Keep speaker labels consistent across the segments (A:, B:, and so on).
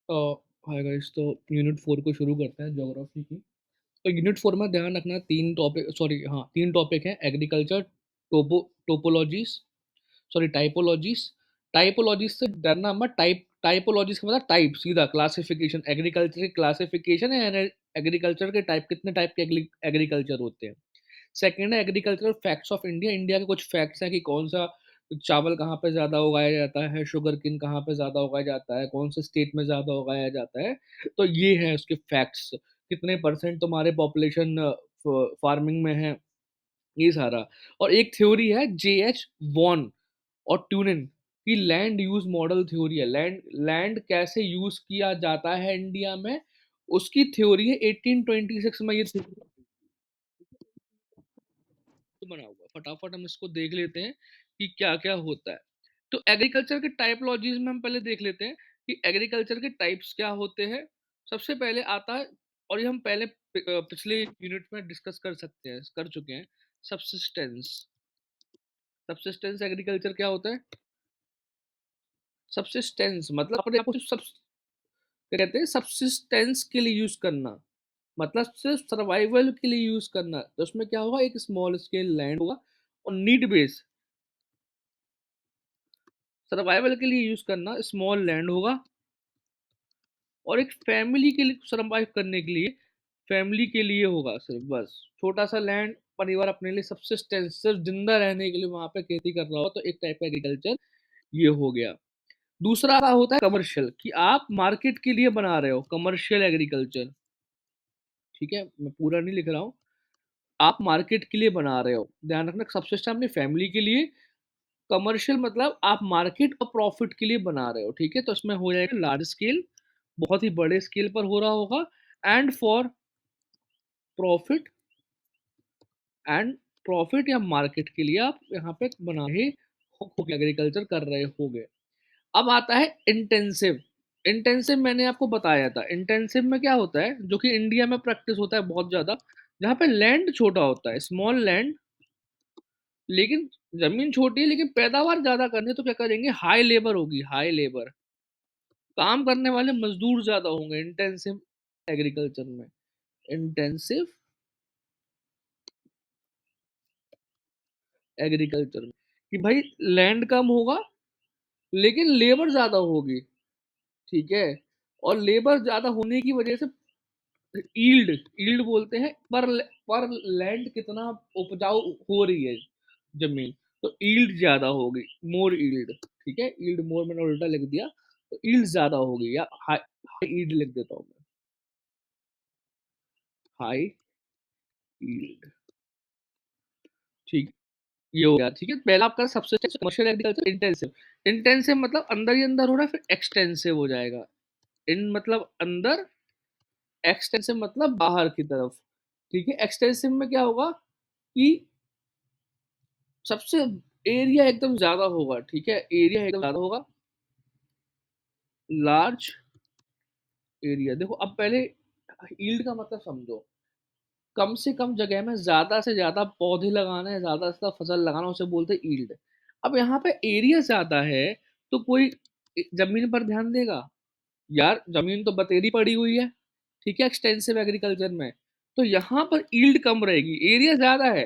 A: अ, hi guys, तो unit 4 को शुरू करते हैं ज्योग्राफी की। तो यूनिट 4 में ध्यान रखना, 3 टॉपिक हैं। Agriculture, topologies, sorry typologies. Typologies से डरना मत। टाइपोलॉजीज का मतलब टाइप, सीधा क्लासिफिकेशन। एग्रीकल्चर की क्लासिफिकेशन है, एग्रीकल्चर के टाइप, कितने टाइप के एग्रीकल्चर होते हैं। सेकंड है agricultural facts of India. India के कुछ फैक्ट्स हैं कि कौन सा चावल कहाँ पे ज़्यादा उगाया जाता है, शुगर किन कहाँ पे ज़्यादा उगाया जाता है, कौन से स्टेट में ज़्यादा उगाया जाता है। तो ये है उसके फैक्ट्स। कितने परसेंट तुम्हारे पॉपुलेशन फार्मिंग में है, ये सारा। और एक थ्योरी है JH वॉन और ट्यूनिन की, लैंड यूज मॉडल थ्योरी है। लैंड लैंड कैसे यूज किया जाता है इंडिया में, उसकी थ्योरी है। 1826 में ये बना हुआ। फटाफट हम इसको देख लेते हैं कि क्या क्या होता है। तो एग्रीकल्चर के टाइपोलॉजीज में हम पहले देख लेते हैं कि एग्रीकल्चर के टाइप्स क्या होते हैं। सबसे पहले आता है, और ये हम पहले पिछले यूनिट में डिस्कस कर चुके हैं, सबसिस्टेंस। सबसिस्टेंस एग्रीकल्चर क्या होता है? सबसिस्टेंस मतलब अपने आप को सब क्या कहते हैं, सबसिस्टेंस के लिए यूज करना, मतलब सिर्फ सर्वाइवल के लिए यूज करना। तो उसमें क्या होगा, एक स्मॉल स्केल लैंड होगा और नीड बेस, सर्वाइवल के लिए यूज करना स्मॉल लैंड होगा। और एक फैमिली के लिए सर्वाइव करने के लिए, फैमिली के लिए होगा सिर्फ, बस छोटा सा लैंड। परिवार अपने लिए सबसिस्टेंस, सिर्फ जिंदा रहने के लिए वहां पे खेती कर रहा हो, तो एक टाइप का एग्रीकल्चर ये हो गया। दूसरा का होता है कमर्शियल, कि आप मार्केट के लिए बना रहे हो, कमर्शियल एग्रीकल्चर। ठीक है, मैं पूरा नहीं लिख रहा हूँ। आप मार्केट के लिए बना रहे हो, ध्यान रखना, सबसिस्टेंस अपनी फैमिली के लिए। कमर्शियल मतलब आप मार्केट और प्रॉफिट के लिए बना रहे हो। ठीक है, तो इसमें हो जाएगा लार्ज स्केल, बहुत ही बड़े स्केल पर हो रहा होगा। And for profit, and profit या मार्केट के लिए आप यहाँ पे बना रहे हो, एग्रीकल्चर कर रहे होगे। अब आता है इंटेंसिव। इंटेंसिव मैंने आपको बताया था। इंटेंसिव में क्या होता है, जो कि इंडिया में प्रैक्टिस होता है बहुत ज्यादा, जहाँ पे लैंड छोटा होता है, स्मॉल लैंड, लेकिन जमीन छोटी है लेकिन पैदावार ज्यादा करनी है, तो क्या करेंगे, हाई लेबर होगी, हाई लेबर, काम करने वाले मजदूर ज्यादा होंगे इंटेंसिव एग्रीकल्चर में। इंटेंसिव एग्रीकल्चर में कि भाई लैंड कम होगा लेकिन लेबर ज्यादा होगी। ठीक है, और लेबर ज्यादा होने की वजह से ईल्ड, ईल्ड बोलते हैं पर लैंड कितना उपजाऊ हो रही है जमीन, तो ईल्ड ज्यादा होगी, मोर ईल्ड। ठीक है, ईल्ड मोर मैंने उल्टा लिख दिया, तो ईल्ड ज्यादा होगी, या हाई, हाई ईल्ड लिख देता हूँ मैं, हाई ईल्ड। ठीक, ये हो गया। ठीक है, पहला आपका सबसे कमर्शियल एग्रीकल्चर। इंटेंसिव, इंटेंसिव मतलब अंदर ही अंदर हो रहा है, फिर एक्सटेंसिव हो जाएगा। इन मतलब अंदर, एक्सटेंसिव मतलब बाहर की तरफ। ठीक है, एक्सटेंसिव में क्या होगा कि सबसे एरिया एकदम ज्यादा होगा। ठीक है, एरिया एकदम ज्यादा होगा, लार्ज एरिया। देखो अब पहले ईल्ड का मतलब समझो, कम से कम जगह में ज्यादा से ज्यादा पौधे लगाना है, ज्यादा से ज्यादा फसल लगाना, उसे बोलते हैं ईल्ड। अब यहाँ पे एरिया ज्यादा है, तो कोई जमीन पर ध्यान देगा? यार जमीन तो बतेरी पड़ी हुई है। ठीक है, एक्सटेंसिव एग्रीकल्चर में तो यहाँ पर ईल्ड कम रहेगी, एरिया ज्यादा है।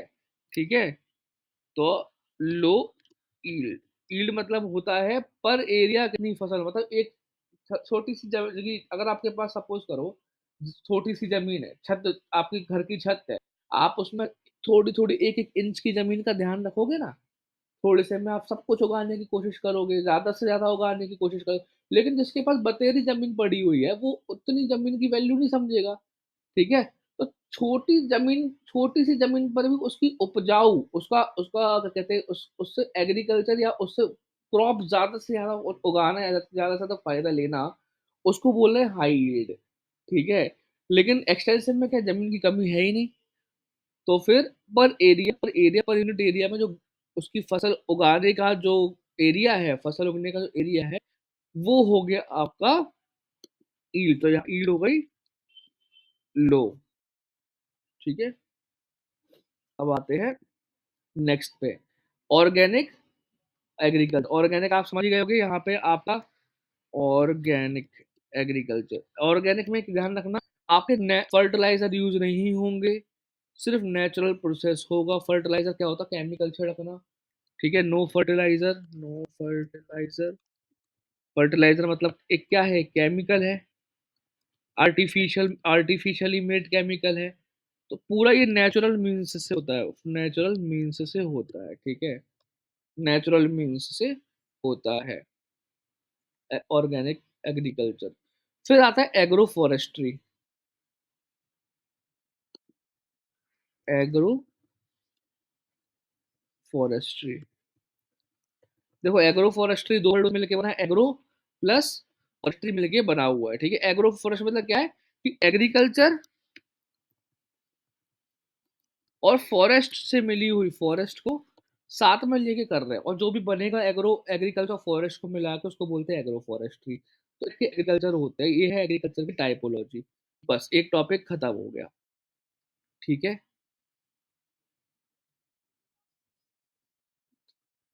A: ठीक है, तो लो ईल्ड। ईल्ड मतलब होता है पर एरिया कितनी फसल, मतलब एक छोटी सी जगह, अगर आपके पास सपोज करो छोटी सी जमीन है, छत, आपके घर की छत है, आप उसमें थोड़ी थोड़ी एक एक इंच की जमीन का ध्यान रखोगे ना, थोड़े से में आप सब कुछ उगाने की कोशिश करोगे, ज्यादा से ज्यादा उगाने की कोशिश करोगे। लेकिन जिसके पास बतेरी जमीन पड़ी हुई है, वो उतनी जमीन की वैल्यू नहीं समझेगा। ठीक है, तो छोटी जमीन, छोटी सी जमीन पर भी उसकी उपजाऊ, उसका उसका क्या कहते हैं, उससे एग्रीकल्चर या उससे क्रॉप ज्यादा से ज्यादा उगाना है, ज्यादा से ज्यादा फायदा लेना, उसको बोल रहे हैं हाई यील्ड। ठीक है, लेकिन एक्सटेंसिव में क्या जमीन की कमी है ही नहीं, तो फिर पर यूनिट एरिया में जो उसकी फसल उगाने का जो एरिया है, फसल उगने का जो एरिया है, वो हो गया आपका ईल्ड। तो यहाँ ईल्ड हो गई लो। ठीक है, अब आते हैं नेक्स्ट पे, ऑर्गेनिक एग्रीकल्चर। ऑर्गेनिक आप समझ ही गए होगे, यहाँ पे आपका ऑर्गेनिक एग्रीकल्चर। ऑर्गेनिक में एक ध्यान रखना, आपके फर्टिलाइजर यूज नहीं होंगे, सिर्फ नेचुरल प्रोसेस होगा। फर्टिलाइजर क्या होता है? केमिकल छिड़कना। ठीक है, no fertiliser, no fertiliser. Fertiliser मतलब एक क्या है? केमिकल है, आर्टिफिशियली मेड केमिकल है। तो पूरा ये नेचुरल मीन्स से होता है, नेचुरल मीन्स से होता है। ठीक है, नेचुरल मीन्स से होता है ऑर्गेनिक एग्रीकल्चर। फिर आता है एग्रो फॉरेस्ट्री। एग्रो फॉरेस्ट्री, देखो एग्रो फॉरेस्ट्री दो वर्ड मिलके बना है, एग्रो प्लस फॉरेस्ट्री मिलके बना हुआ है। ठीक है, एग्रो फॉरेस्ट मतलब क्या है कि एग्रीकल्चर और फॉरेस्ट से मिली हुई, फॉरेस्ट को साथ में लेके कर रहे हैं, और जो भी बनेगा एग्रो एग्रीकल्चर फॉरेस्ट को मिला के उसको बोलते हैं एग्रो फॉरेस्ट्री। तो इसके एग्रीकल्चर होते हैं, ये है एग्रीकल्चर की टाइपोलॉजी। बस एक टॉपिक खत्म हो गया। ठीक है,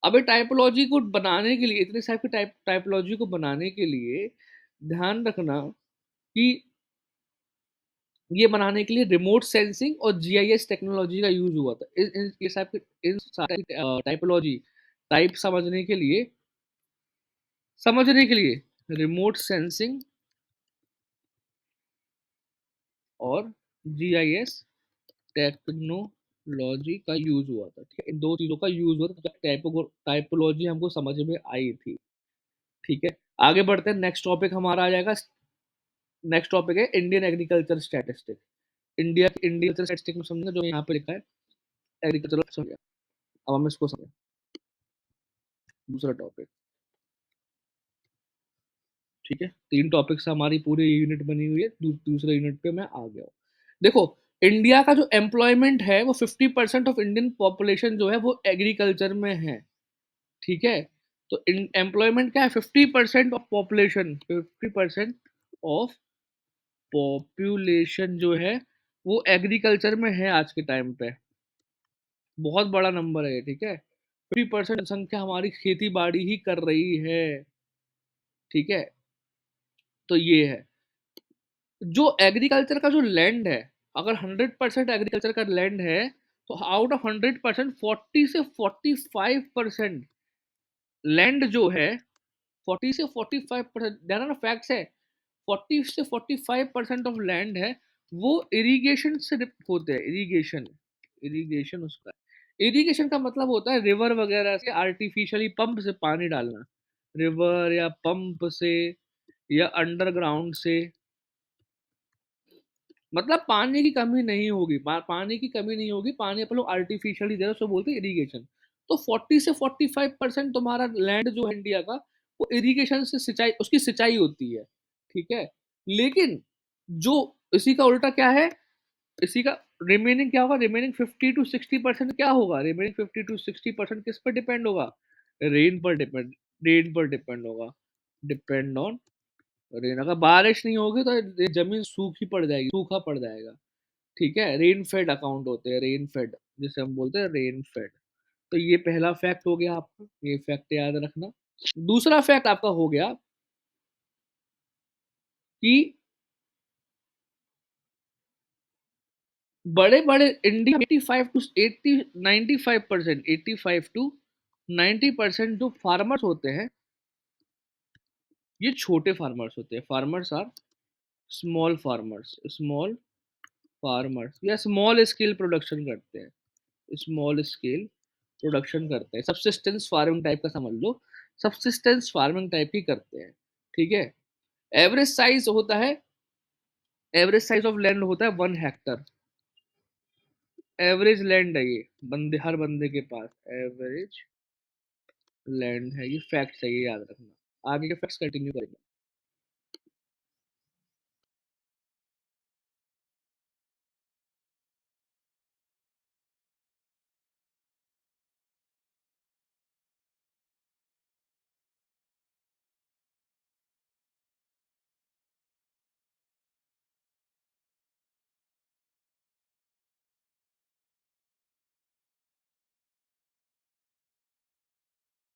A: अब ये टाइपोलॉजी को बनाने के लिए, इतने टाइप की टाइपोलॉजी को बनाने के लिए ध्यान रखना कि ये बनाने के लिए रिमोट सेंसिंग और जीआईएस टेक्नोलॉजी का यूज हुआ था। ये सब इन सारे टाइपोलॉजी टाइप समझने के लिए रिमोट सेंसिंग और जीआईएस टेक्नोलॉजी का यूज हुआ था। ठीक है, इन दो चीजों का यूज हुआ था, टाइपोलॉजी हमको समझ में आई थी। ठीक है, आगे बढ़ते हैं। नेक्स्ट टॉपिक हमारा आ जाएगा, नेक्स्ट टॉपिक है Indian agriculture statistic. India statistic में समझना जो यहाँ पे लिखा है एग्रीकल्चर समझ। अब हम इसको समझें। दूसरा टॉपिक, ठीक है, तीन टॉपिक्स हमारी पूरी यूनिट बनी हुई है। दूसरे यूनिट पे मैं आ गया हूँ। देखो, इंडिया का जो एम्प्लॉयमेंट है वो 50% ऑफ इंडियन पॉपुलेशन जो है वो एग्रीकल्चर में है। ठीक है, तो एम्प्लॉयमेंट क्या है? 50% ऑफ पॉपुलेशन, 50% ऑफ पॉपुलेशन जो है वो एग्रीकल्चर में है आज के टाइम पे। बहुत बड़ा नंबर है ये। ठीक है, 50% संख्या हमारी खेती बाड़ी ही कर रही है। ठीक है, तो ये है जो एग्रीकल्चर का जो लैंड है। अगर 100% एग्रीकल्चर का लैंड है तो आउट ऑफ 100% 40 से 45% लैंड जो है, 40 से 45% ध्यान ना, फैक्ट्स है। 40 से 45% ऑफ लैंड है वो इरिगेशन से होते हैं। इरिगेशन, इरिगेशन उसका, इरिगेशन का मतलब होता है रिवर वगैरह से आर्टिफिशियली पंप से पानी डालना, रिवर या पंप से या अंडरग्राउंड से। मतलब पानी की कमी नहीं होगी, पानी की कमी नहीं होगी, पानी अपन लोग आर्टिफिशियली दे रहे हैं, उसको बोलते हैं इरिगेशन। तो 40 से 45% तुम्हारा लैंड जो है इंडिया का वो इरिगेशन से सिंचाई, उसकी सिंचाई होती है। ठीक है, लेकिन जो इसी का उल्टा क्या है, इसी का रिमेनिंग क्या होगा? रिमेनिंग 50 to 60% क्या होगा? रिमेनिंग 50 to 60% किस पर डिपेंड होगा? रेन पर डिपेंड, रेन पर डिपेंड होगा। Depend on rain. अगर बारिश नहीं होगी तो ये जमीन सूखी पड़ जाएगी, सूखा पड़ जाएगा। ठीक है, रेन फेड अकाउंट होते हैं, रेन फेड, जिसे हम बोलते हैं रेन फेड। तो ये पहला फैक्ट हो गया आपका, ये फैक्ट याद रखना। दूसरा फैक्ट आपका हो गया कि बड़े बड़े इंडिया 85 टू 90% जो फार्मर्स होते हैं ये छोटे फार्मर्स होते हैं। Farmers are small farmers, small farmers या स्मॉल स्केल प्रोडक्शन करते हैं, स्मॉल स्केल प्रोडक्शन करते हैं। सबसिस्टेंस फार्मिंग टाइप का समझ लो, सबसिस्टेंस फार्मिंग टाइप ही करते हैं। ठीक है, एवरेज साइज होता है, एवरेज साइज ऑफ लैंड होता है 1 हेक्टर। एवरेज लैंड है ये, बंदे हर बंदे के पास एवरेज लैंड है। ये फैक्ट है, ये याद रखना। आगे के फैक्ट्स कंटिन्यू करेंगे।